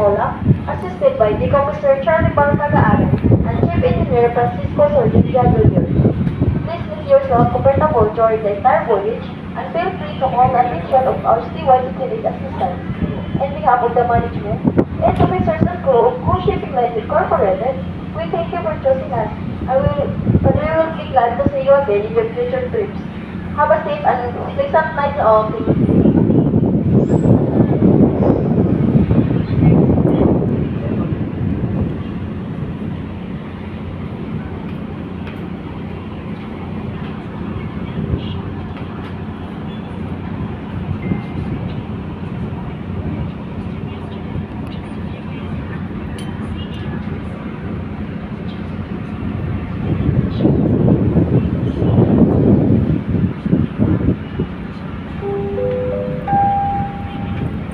Pola, assisted by Dick Officer Charlie Barcagaalan and Chief Engineer Francisco Sordilia Jr. Please make yourself comfortable during the entire voyage and feel free to call the attention of our steward if you need assistance. On behalf of the management and officers and crew of Cruise Shipping Lines Incorporated, we thank you for choosing us and we will be glad to see you again in your future trips. Have a safe and pleasant night all.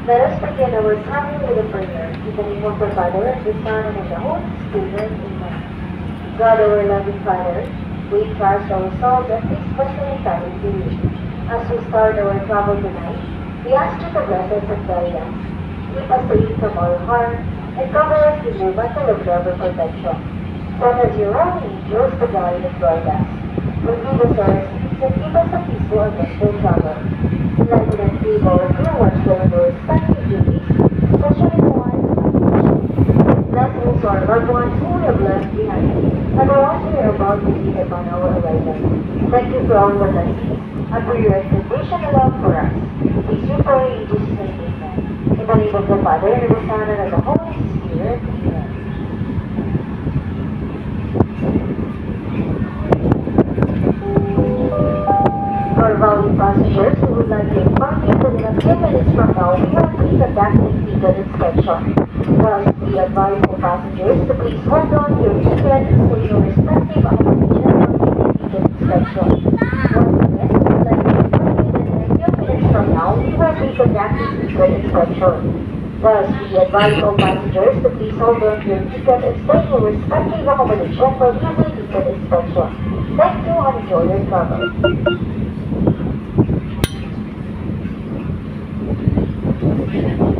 Let us begin our time with a prayer. In the name of the Father, and the Son, and of the Holy Spirit. Amen. God, our loving Father, we trust ourselves and this special time to you. As we start our travel tonight, we ask you to bless us and guide us. Keep us safe from all harm, and cover us with your mantle of love and protection. Send us your own angels to guide and guard us. Forgive us our sins and give us a peaceful and restful travel. Enlighten and save our crew watchful in their respective duties, especially the ones who bless also our loved ones who we have left behind, and the ones we are about to meet upon our arrival. Thank you for all your blessings, and for your expectation and love for us. Please we pray in Jesus' name, amen. In the name of the Father, and of the Son, and of the Holy Spirit, amen. For valued passengers who would like to inform you that in a few minutes from now, we will be conducting ticket inspection. Thus, we advise the passengers to please hold on to your ticket and stay in your respective accommodation during the ticket inspection. Once again, we would like to inform you that in a few minutes from now, we will be conducting ticket inspection. Thus, we advise all passengers to please hold on to your ticket and stay in your respective accommodation for easy ticket inspection. Thank you and enjoy your travel. Thank you.